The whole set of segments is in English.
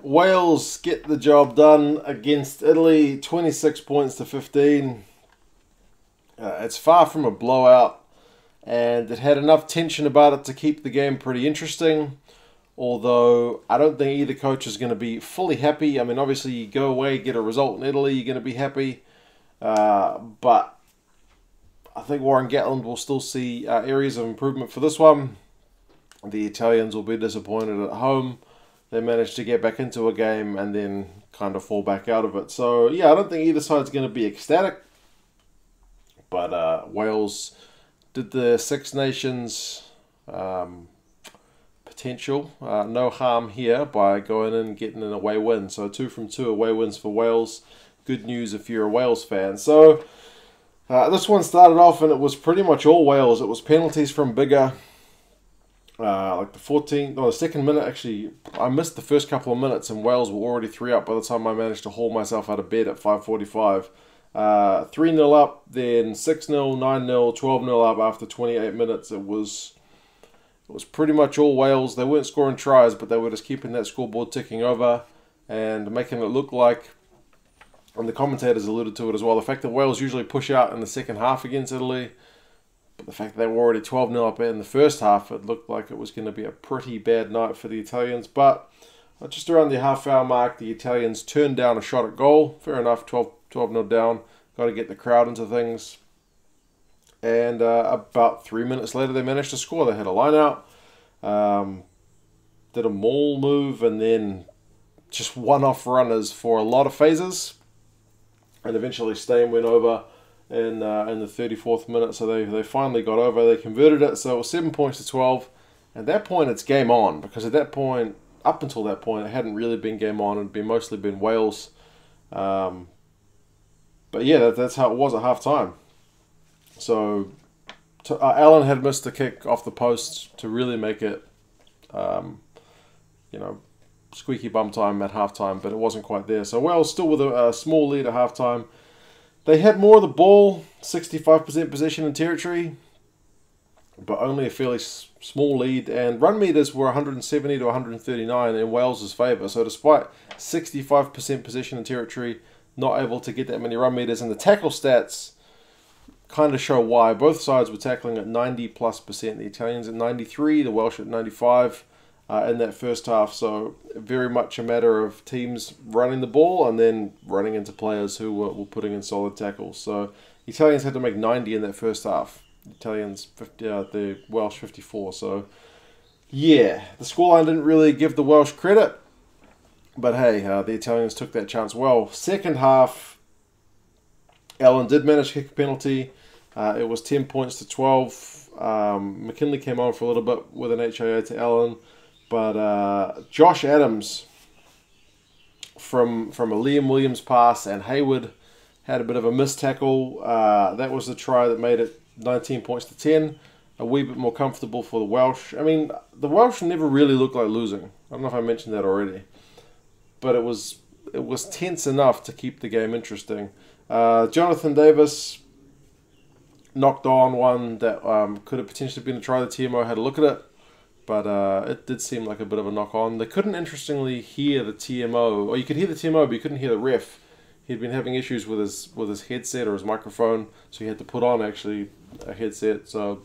Wales get the job done against Italy, 26 points to 15. It's far from a blowout, and it had enough tension about it to keep the game pretty interesting. Although I don't think either coach is going to be fully happy. I mean, obviously, you go away, get a result in Italy, you're going to be happy. But I think Warren Gatland will still see areas of improvement for this one. The Italians will be disappointed at home. They managed to get back into a game and then kind of fall back out of it. So, yeah, I don't think either side's going to be ecstatic. But Wales did the Six Nations potential. No harm here by going in and getting an away win. So 2 from 2 away wins for Wales. Good news if you're a Wales fan. So this one started off and it was pretty much all Wales. It was penalties from Bigger. Like the 14th, or the second minute, actually, I missed the first couple of minutes and Wales were already 3 up by the time I managed to haul myself out of bed at 5:45. 3-0 up, then 6-0, 9-0, 12-0 up after 28 minutes. It was pretty much all Wales. They weren't scoring tries, but they were just keeping that scoreboard ticking over and making it look like, and the commentators alluded to it as well, the fact that Wales usually push out in the second half against Italy, but the fact that they were already 12-0 up in the first half, it looked like it was going to be a pretty bad night for the Italians. But just around the half-hour mark, the Italians turned down a shot at goal. Fair enough, 12-0 down. Got to get the crowd into things. And about 3 minutes later, they managed to score. They had a line-out, did a maul move, and then just one-off runners for a lot of phases. And eventually Stain went over in the 34th minute, so they finally got over. They converted it, so it was 7 points to 12. At that point, it's game on, because at that point, up until that point, it hadn't really been game on. It had mostly been Wales. But yeah, that's how it was at half-time. So Allen had missed the kick off the post to really make it, squeaky bum time at halftime, but it wasn't quite there. So Wales still with a small lead at halftime. They had more of the ball, 65% possession in territory, but only a fairly small lead. And run meters were 170 to 139 in Wales's favour. So despite 65% possession in territory, not able to get that many run meters, and the tackle stats kind of show why. Both sides were tackling at 90+%. The Italians at 93, the Welsh at 95 in that first half. So very much a matter of teams running the ball and then running into players who were putting in solid tackles. So the Italians had to make 90 in that first half. The Welsh 54. So yeah, the scoreline didn't really give the Welsh credit. But hey, the Italians took that chance well. Second half, Allen did manage to kick a penalty. It was 10 points to 12. McKinley came on for a little bit with an HIA to Allen. But Josh Adams from a Liam Williams pass, and Hayward had a bit of a missed tackle. That was the try that made it 19 points to 10. A wee bit more comfortable for the Welsh. I mean, the Welsh never really looked like losing. I don't know if I mentioned that already. But it was tense enough to keep the game interesting. Jonathan Davis knocked on one that could have potentially been a try. The TMO had a look at it, but it did seem like a bit of a knock on. They couldn't, interestingly, hear the TMO, or you could hear the TMO, but you couldn't hear the ref. He'd been having issues with his headset or his microphone, so he had to put on actually a headset. So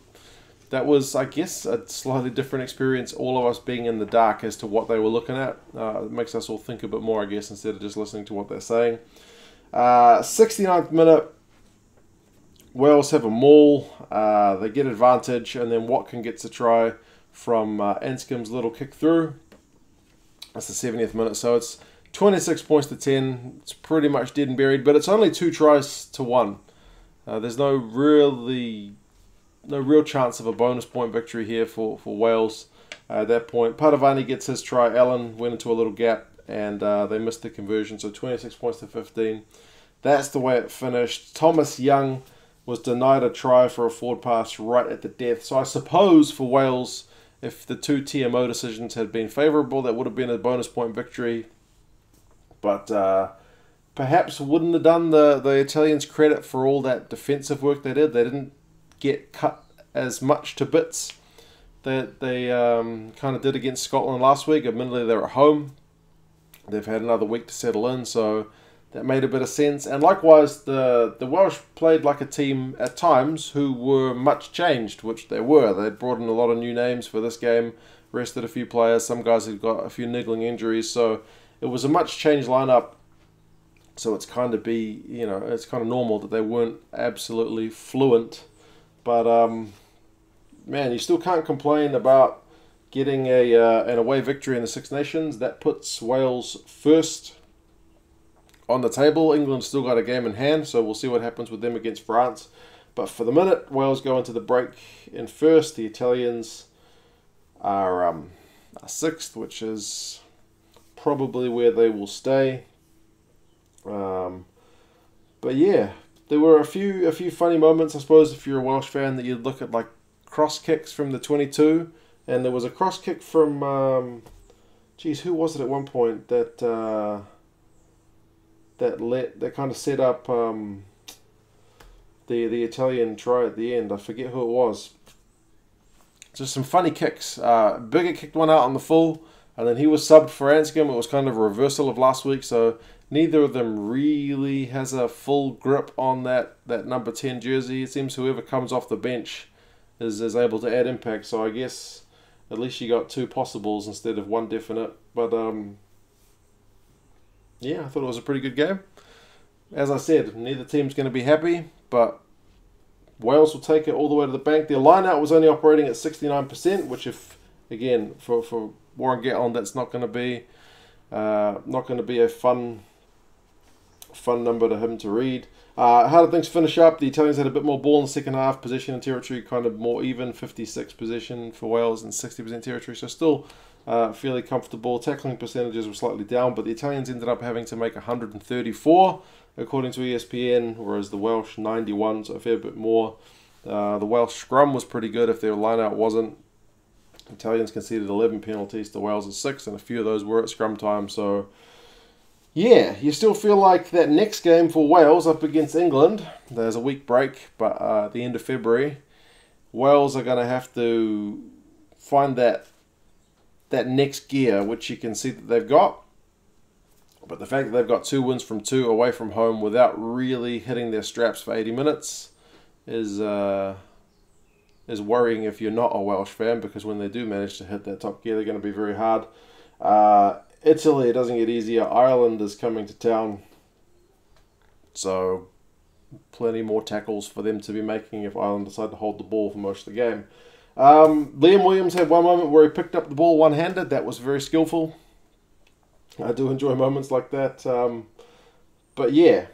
that was, I guess, a slightly different experience, all of us being in the dark as to what they were looking at. It makes us all think a bit more, I guess, instead of just listening to what they're saying. 69th minute, Wales have a maul. They get advantage, and then Watkin gets a try from Anscombe's little kick through. That's the 70th minute, so it's 26 points to 10. It's pretty much dead and buried, but it's only 2 tries to 1. There's no real chance of a bonus point victory here for Wales at that point. Padavani gets his try. Allen went into a little gap, and they missed the conversion. So 26 points to 15. That's the way it finished. Thomas Young was denied a try for a forward pass right at the death. So I suppose for Wales, if the 2 TMO decisions had been favourable, that would have been a bonus point victory. But perhaps wouldn't have done the Italians credit for all that defensive work they did. They didn't get cut as much to bits that they kind of did against Scotland last week. Admittedly, they were at home. They've had another week to settle in, so that made a bit of sense. And likewise, the Welsh played like a team at times who were much changed, which they were. They'd brought in a lot of new names for this game, rested a few players. Some guys had got a few niggling injuries, so it was a much changed lineup. So it's kind of it's kind of normal that they weren't absolutely fluent. But man, you still can't complain about getting an away victory in the Six Nations. That puts Wales first on the table. England's still got a game in hand, so we'll see what happens with them against France. But for the minute, Wales go into the break in first. The Italians are sixth, which is probably where they will stay. But yeah, there were a few funny moments, I suppose, if you're a Welsh fan, that you'd look at like cross kicks from the 22. And there was a cross kick from, who was it at one point that kind of set up the Italian try at the end. I forget who it was. Just some funny kicks. Bigger kicked one out on the full, and then he was subbed for Anscombe. It was kind of a reversal of last week, so neither of them really has a full grip on that number 10 jersey. It seems whoever comes off the bench is able to add impact, so I guess at least you got two possibles instead of one definite. But yeah, I thought it was a pretty good game. As I said, neither team's going to be happy, but Wales will take it all the way to the bank. Their line-out was only operating at 69%, which, if again for Warren Gatland, that's not going to be a fun number to him to read. How did things finish up? The Italians had a bit more ball in the second half. Possession and territory kind of more even, 56 possession for Wales and 60% territory. So still fairly comfortable. Tackling percentages were slightly down, but the Italians ended up having to make 134, according to ESPN, whereas the Welsh 91, so a fair bit more. The Welsh scrum was pretty good if their line-out wasn't. Italians conceded 11 penalties to Wales' 6, and a few of those were at scrum time, so yeah, you still feel like that next game for Wales up against England, there's a week break, but at the end of February, Wales are going to have to find that next gear, which you can see that they've got. But the fact that they've got 2 wins from 2 away from home without really hitting their straps for 80 minutes is worrying if you're not a Welsh fan, because when they do manage to hit that top gear, they're going to be very hard. Italy, it doesn't get easier. Ireland is coming to town, so plenty more tackles for them to be making if Ireland decide to hold the ball for most of the game. Liam Williams had one moment where he picked up the ball one-handed. That was very skillful. I do enjoy moments like that. But yeah,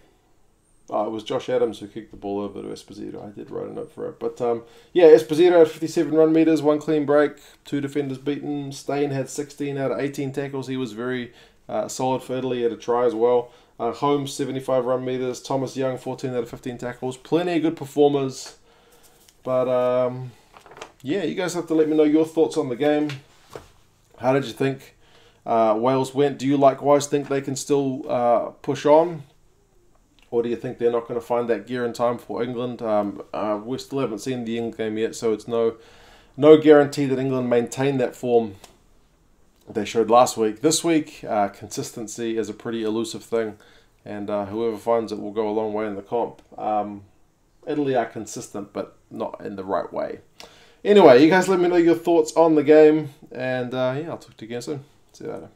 it was Josh Adams who kicked the ball over to Esposito. I did write a note for it. But yeah, Esposito had 57 run meters, 1 clean break, 2 defenders beaten. Stain had 16 out of 18 tackles. He was very solid for Italy. He had a try as well. Holmes, 75 run meters. Thomas Young, 14 out of 15 tackles. Plenty of good performers. But yeah, you guys have to let me know your thoughts on the game. How did you think Wales went? Do you likewise think they can still push on? Or do you think they're not going to find that gear in time for England? We still haven't seen the England game yet, so it's no guarantee that England maintain that form they showed last week. This week, consistency is a pretty elusive thing, and whoever finds it will go a long way in the comp. Italy are consistent, but not in the right way. Anyway, you guys let me know your thoughts on the game, and yeah, I'll talk to you again soon. See you later.